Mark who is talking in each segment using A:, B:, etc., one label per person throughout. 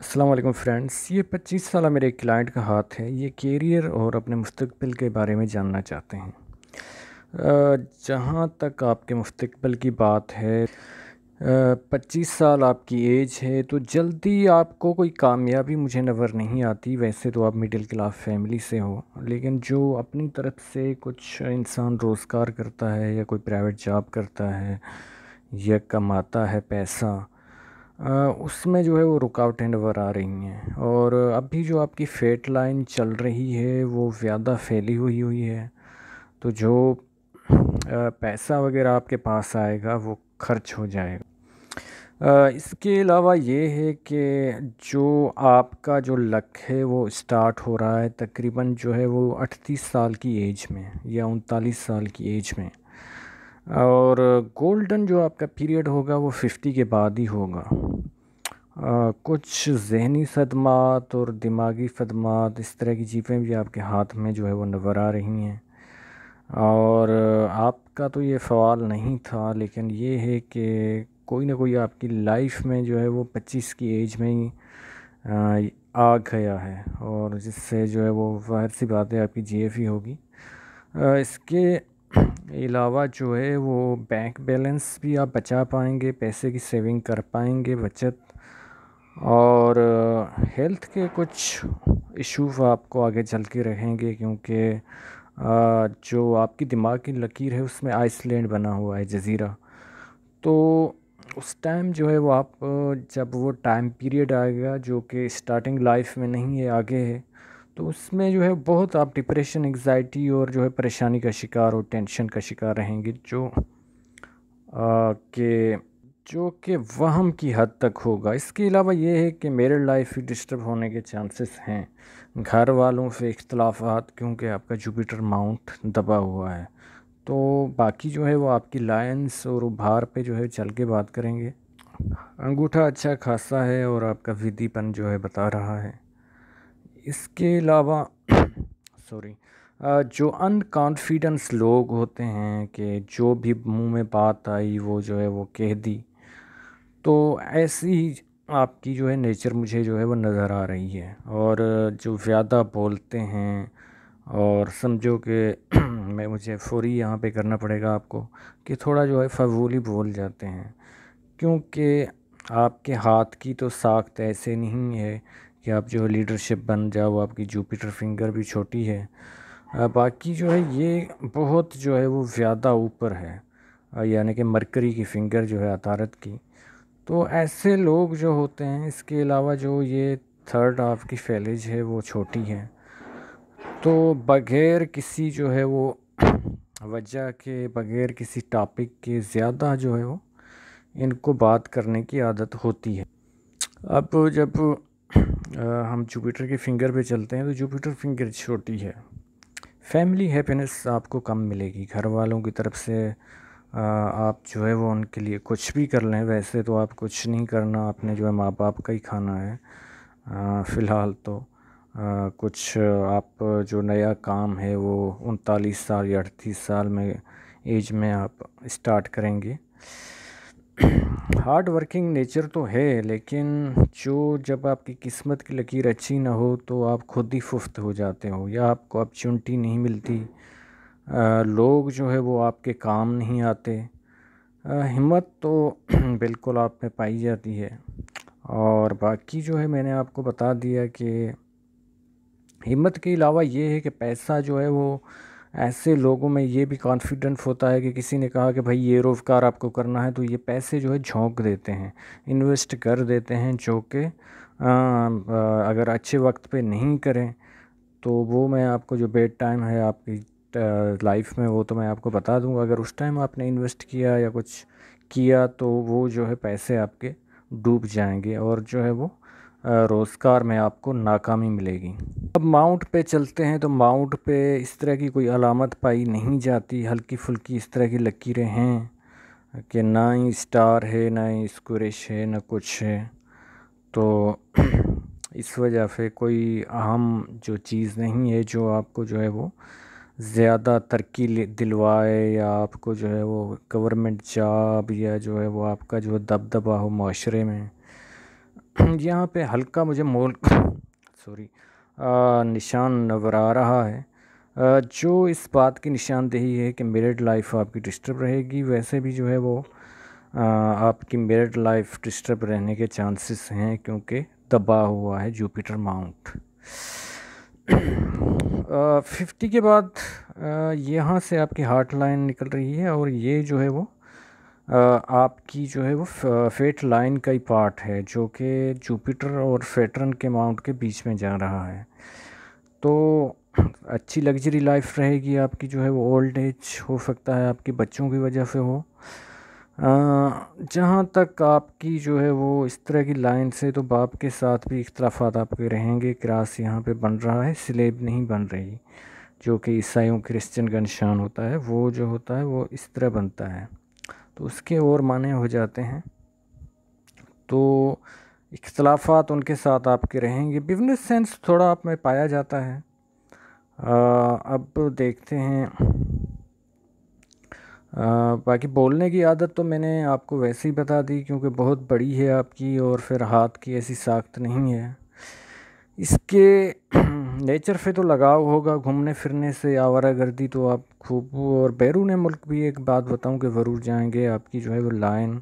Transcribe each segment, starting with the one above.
A: अस्सलाम वालेकुम फ्रेंड्स। ये 25 साल मेरे एक क्लाइंट का हाथ है। ये कैरियर और अपने मुस्तकबिल के बारे में जानना चाहते हैं। जहाँ तक आपके मुस्तकबिल की बात है, 25 साल आपकी एज है तो जल्दी आपको कोई कामयाबी मुझे नज़र नहीं आती। वैसे तो आप मिडिल क्लास फैमिली से हो, लेकिन जो अपनी तरफ से कुछ इंसान रोज़गार करता है या कोई प्राइवेट जॉब करता है या कमाता है पैसा, उसमें जो है वो रुकावटें नज़र आ रही हैं। और अभी जो आपकी फेट लाइन चल रही है वो ज़्यादा फैली हुई है। तो जो पैसा वगैरह आपके पास आएगा वो खर्च हो जाएगा। इसके अलावा ये है कि जो आपका जो लक है वो स्टार्ट हो रहा है तकरीबन जो है वो 38 साल की एज में या 39 साल की एज में। और गोल्डन जो आपका पीरियड होगा वो 50 के बाद ही होगा। कुछ ज़हनी सदमात और दिमागी सदमात इस तरह की चीज़ें भी आपके हाथ में जो है वो नज़र आ रही हैं। और आपका तो ये सवाल नहीं था, लेकिन ये है कि कोई ना कोई आपकी लाइफ में जो है वो 25 की एज में ही आ गया है, और जिससे जो है वो ज़ाहिर सी बात है आपकी जीएफई होगी। इसके अलावा जो है वो बैंक बैलेंस भी आप बचा पाएंगे, पैसे की सेविंग कर पाएंगे, बचत। और हेल्थ के कुछ इश्यूज आपको आगे चल के रहेंगे, क्योंकि जो आपकी दिमाग की लकीर है उसमें आइसलैंड बना हुआ है, जज़ीरा। तो उस टाइम जो है वो आप जब वो टाइम पीरियड आएगा जो कि स्टार्टिंग लाइफ में नहीं है, आगे है, तो उसमें जो है बहुत आप डिप्रेशन, एग्जाइटी और जो है परेशानी का शिकार और टेंशन का शिकार रहेंगे, कि जो कि वहम की हद तक होगा। इसके अलावा ये है कि मेरे लाइफ भी डिस्टर्ब होने के चांसेस हैं, घर वालों से इख्तलाफात, क्योंकि आपका जुपिटर माउंट दबा हुआ है। तो बाकी जो है वो आपकी लायंस और उभार पे जो है चल के बात करेंगे। अंगूठा अच्छा खासा है और आपका विधिपन जो है बता रहा है। इसके अलावा सॉरी, जो अनकॉन्फिडेंस लोग होते हैं कि जो भी मुंह में बात आई वो जो है वो कह दी, तो ऐसी ही आपकी जो है नेचर मुझे जो है वो नज़र आ रही है। और जो ज़्यादा बोलते हैं, और समझो कि मैं मुझे फौरी यहाँ पे करना पड़ेगा आपको, कि थोड़ा जो है फजूल ही बोल जाते हैं, क्योंकि आपके हाथ की तो साख्त ऐसे नहीं है कि आप जो लीडरशिप बन जाओ। आपकी जुपिटर फिंगर भी छोटी है। बाकी जो है ये बहुत जो है वो ज़्यादा ऊपर है, यानी कि मरकरी की फिंगर जो है अतारत की। तो ऐसे लोग जो होते हैं, इसके अलावा जो ये थर्ड हाफ की फैलेज है वो छोटी है, तो बग़ैर किसी जो है वो वजह के, बग़ैर किसी टॉपिक के ज़्यादा जो है वो इनको बात करने की आदत होती है। अब जब हम जुपिटर के फिंगर पे चलते हैं तो जुपिटर फिंगर छोटी है। फैमिली हैप्पीनेस आपको कम मिलेगी घर वालों की तरफ से। आप जो है वो उनके लिए कुछ भी कर लें, वैसे तो आप कुछ नहीं करना, आपने जो है माँ बाप का ही खाना है। फ़िलहाल तो कुछ आप जो नया काम है वो 39 साल या 38 साल में एज में आप स्टार्ट करेंगे। हार्ड वर्किंग नेचर तो है, लेकिन जो जब आपकी किस्मत की लकीर अच्छी ना हो तो आप खुद ही सुस्त हो जाते हो, या आपको अपॉर्चुनिटी नहीं मिलती। लोग जो है वो आपके काम नहीं आते। हिम्मत तो बिल्कुल आप में पाई जाती है। और बाकी जो है मैंने आपको बता दिया कि हिम्मत के अलावा ये है कि पैसा जो है वो ऐसे लोगों में ये भी कॉन्फिडेंस होता है कि किसी ने कहा कि भाई ये रोज़गार आपको करना है, तो ये पैसे जो है झोंक देते हैं, इन्वेस्ट कर देते हैं, जो कि अगर अच्छे वक्त पे नहीं करें तो वो मैं आपको जो बेड टाइम है आपकी लाइफ में वो तो मैं आपको बता दूंगा। अगर उस टाइम आपने इन्वेस्ट किया या कुछ किया तो वो जो है पैसे आपके डूब जाएंगे, और जो है वो रोज़गार में आपको नाकामी मिलेगी। अब माउंट पे चलते हैं, तो माउंट पे इस तरह की कोई अलामत पाई नहीं जाती। हल्की फुल्की इस तरह की लकीरें हैं कि ना ही स्टार है, ना ही स्क्विरिश है, ना कुछ है। तो इस वजह से कोई अहम जो चीज़ नहीं है जो आपको जो है वो ज़्यादा तरक्की दिलवाए, या आपको जो है वो गवर्नमेंट जॉब, या जो है वो आपका जो दबदबा हो माशरे में, यहाँ पे हल्का मुझे मोल सॉरी निशान नज़र आ रहा है, जो इस बात की निशानदेही है कि मैरिड लाइफ आपकी डिस्टर्ब रहेगी। वैसे भी जो है वो आपकी मैरिड लाइफ डिस्टर्ब रहने के चांसेस हैं, क्योंकि दबा हुआ है जुपिटर माउंट। 50 के बाद यहाँ से आपकी हार्ट लाइन निकल रही है, और ये जो है वो आपकी जो है वो फेट लाइन का ही पार्ट है, जो कि जुपिटर और सैटर्न के माउंट के बीच में जा रहा है। तो अच्छी लग्जरी लाइफ रहेगी आपकी, जो है वो ओल्ड एज हो सकता है आपके बच्चों की वजह से हो। जहाँ तक आपकी जो है वो इस तरह की लाइन से, तो बाप के साथ भी इख्तलाफात आपके रहेंगे। क्रास यहाँ पे बन रहा है, स्लेब नहीं बन रही, जो कि ईसाइयों क्रिश्चियन का निशान होता है। वो जो होता है वो इस तरह बनता है, तो उसके और माने हो जाते हैं। तो इख्तलाफात उनके साथ आपके रहेंगे। बिजनेस सेंस थोड़ा आप में पाया जाता है। अब देखते हैं, बाकी बोलने की आदत तो मैंने आपको वैसे ही बता दी, क्योंकि बहुत बड़ी है आपकी, और फिर हाथ की ऐसी साख्त नहीं है। इसके नेचर पे तो लगाव होगा, घूमने फिरने से, आवारागर्दी तो आप खूब। और बैरून मुल्क भी एक बात बताऊं कि ज़रूर जाएंगे। आपकी जो है वो लाइन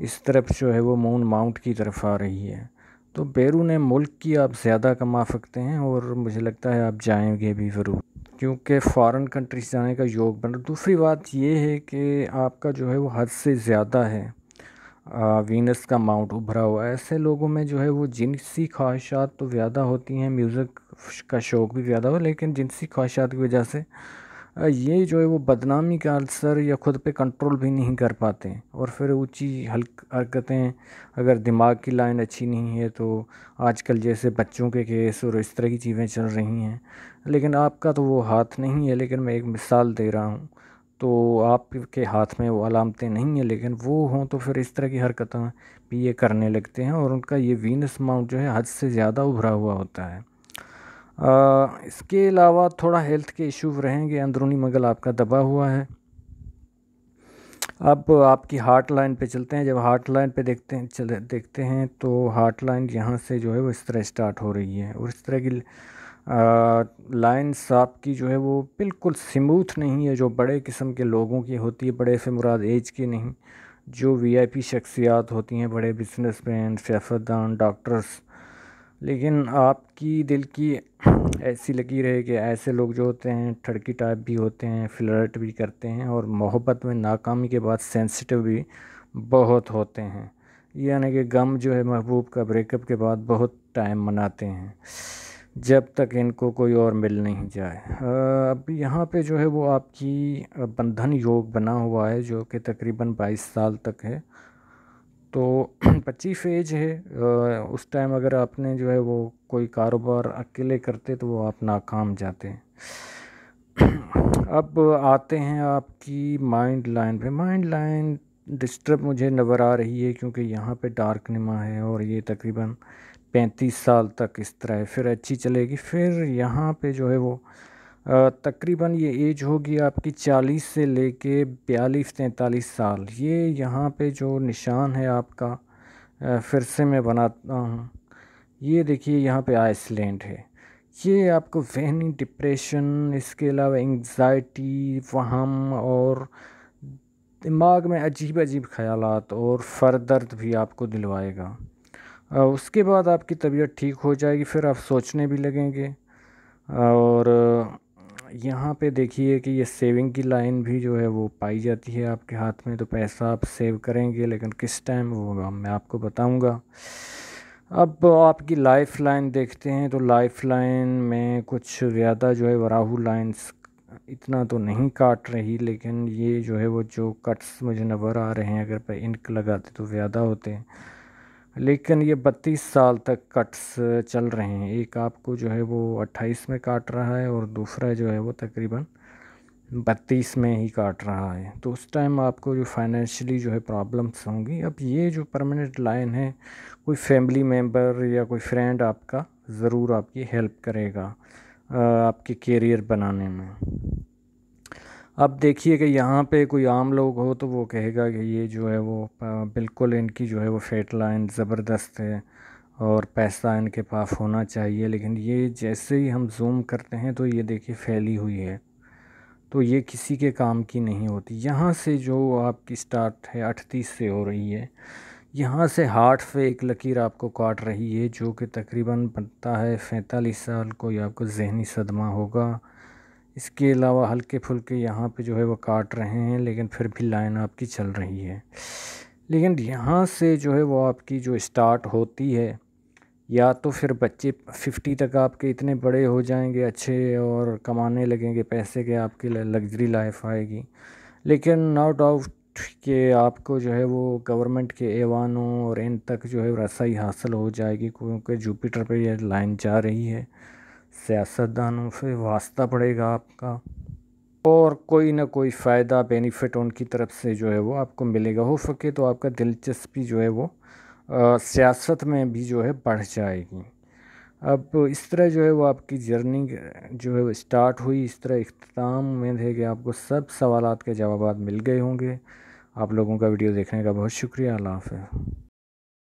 A: इस तरफ जो है वो मून माउंट की तरफ आ रही है, तो बैरून मुल्क की आप ज़्यादा कमा सकते हैं, और मुझे लगता है आप जाएंगे भी ज़रूर, क्योंकि फ़ॉरेन कंट्रीज जाने का योग बन रहा। दूसरी बात ये है कि आपका जो है वो हद से ज़्यादा है वीनस का माउंट उभरा हुआ है। ऐसे लोगों में जो है वो जिनसी ख्वाहिशात तो ज़्यादा होती हैं, म्यूज़िक का शौक़ भी ज़्यादा हो, लेकिन जिनसी ख्वाहिशात की वजह से ये जो है वो बदनामी का अल्सर या खुद पे कंट्रोल भी नहीं कर पाते, और फिर ऊंची हरकतें, अगर दिमाग की लाइन अच्छी नहीं है तो आजकल जैसे बच्चों के केस और इस तरह की चीज़ें चल रही हैं। लेकिन आपका तो वो हाथ नहीं है, लेकिन मैं एक मिसाल दे रहा हूँ। तो आपके हाथ में वो अलामतें नहीं हैं, लेकिन वो हों तो फिर इस तरह की हरकतें भी ये करने लगते हैं, और उनका ये वीनस माउंट जो है हद से ज़्यादा उभरा हुआ होता है। इसके अलावा थोड़ा हेल्थ के इश्यूज रहेंगे, अंदरूनी मंगल आपका दबा हुआ है। अब आपकी हार्ट लाइन पे चलते हैं। जब हार्ट लाइन पे देखते हैं तो हार्ट लाइन यहाँ से जो है वो इस तरह स्टार्ट हो रही है, और इस तरह की लाइन्स आपकी जो है वो बिल्कुल स्मूथ नहीं है, जो बड़े किस्म के लोगों की होती है। बड़े से मुराद एज की नहीं, जो वीआईपी शख्सियात होती हैं, बड़े बिजनेसमैन, सियासतदान, डॉक्टर्स। लेकिन आपकी दिल की ऐसी लगी रहे कि ऐसे लोग जो होते हैं ठड़की टाइप भी होते हैं, फ्लर्ट भी करते हैं, और मोहब्बत में नाकामी के बाद सेंसिटिव भी बहुत होते हैं। यानी कि गम जो है महबूब का ब्रेकअप के बाद बहुत टाइम मनाते हैं, जब तक इनको कोई और मिल नहीं जाए। अब यहाँ पे जो है वो आपकी बंधन योग बना हुआ है, जो कि तकरीबन 22 साल तक है। तो 25 एज है, उस टाइम अगर आपने जो है वो कोई कारोबार अकेले करते तो वो आप नाकाम जाते हैं। अब आते हैं आपकी माइंड लाइन पे। माइंड लाइन डिस्टर्ब मुझे नज़र आ रही है, क्योंकि यहाँ पे डार्क निमा है, और ये तकरीबन 35 साल तक इस तरह है, फिर अच्छी चलेगी। फिर यहाँ पे जो है वो तकरीबन ये एज होगी आपकी 40 से लेके 42-43 साल। ये यहाँ पे जो निशान है आपका, फिर से मैं बनाता हूँ। ये देखिए यहाँ पे आइसलैंड है। ये आपको जहनी डिप्रेशन, इसके अलावा एंग्जाइटी, वहम, और दिमाग में अजीब अजीब ख़यालात और सर दर्द भी आपको दिलवाएगा। उसके बाद आपकी तबीयत ठीक हो जाएगी, फिर आप सोचने भी लगेंगे। और यहाँ पे देखिए कि ये सेविंग की लाइन भी जो है वो पाई जाती है आपके हाथ में, तो पैसा आप सेव करेंगे, लेकिन किस टाइम वो मैं आपको बताऊंगा। अब आपकी लाइफ लाइन देखते हैं, तो लाइफ लाइन में कुछ ज़्यादा जो है राहु लाइंस इतना तो नहीं काट रही, लेकिन ये जो है वो जो कट्स मुझे नज़र आ रहे हैं, अगर पे इंक लगाते तो ज़्यादा होते हैं। लेकिन ये 32 साल तक कट्स चल रहे हैं। एक आपको जो है वो 28 में काट रहा है, और दूसरा जो है वो तकरीबन 32 में ही काट रहा है। तो उस टाइम आपको जो फाइनेंशियली जो है प्रॉब्लम्स होंगी। अब ये जो परमानेंट लाइन है, कोई फैमिली मेम्बर या कोई फ्रेंड आपका ज़रूर आपकी हेल्प करेगा आपके करियर बनाने में। अब देखिए कि यहाँ पे कोई आम लोग हो तो वो कहेगा कि ये जो है वो बिल्कुल इनकी जो है वो फेट लाइन ज़बरदस्त है, और पैसा इनके पास होना चाहिए, लेकिन ये जैसे ही हम जूम करते हैं तो ये देखिए फैली हुई है। तो ये किसी के काम की नहीं होती। यहाँ से जो आपकी स्टार्ट है 38 से हो रही है, यहाँ से हार्ट पे एक लकीर आपको काट रही है, जो कि तकरीबन बनता है 45 साल को ये आपको जहनी सदमा होगा। इसके अलावा हल्के फुल्के यहाँ पे जो है वो काट रहे हैं, लेकिन फिर भी लाइन आपकी चल रही है। लेकिन यहाँ से जो है वो आपकी जो स्टार्ट होती है, या तो फिर बच्चे 50 तक आपके इतने बड़े हो जाएंगे अच्छे और कमाने लगेंगे पैसे के, आपकी लग्जरी लाइफ आएगी। लेकिन नो डाउट कि आपको जो है वो गवर्नमेंट के ऐवानों और इन तक जो है रसाई हासिल हो जाएगी, क्योंकि जुपिटर पे ये लाइन जा रही है। सियासतदानों से वास्ता पड़ेगा आपका, और कोई ना कोई फ़ायदा बेनिफिट उनकी तरफ से जो है वो आपको मिलेगा। हो सके तो आपका दिलचस्पी जो है वो सियासत में भी जो है बढ़ जाएगी। अब इस तरह जो है वो आपकी जर्नी जो है वो स्टार्ट हुई, इस तरह इख्तिताम। उम्मीद है कि आपको सब सवालात के जवाब मिल गए होंगे। आप लोगों का वीडियो देखने का बहुत शुक्रिया। अल्लाह हाफ़िज़।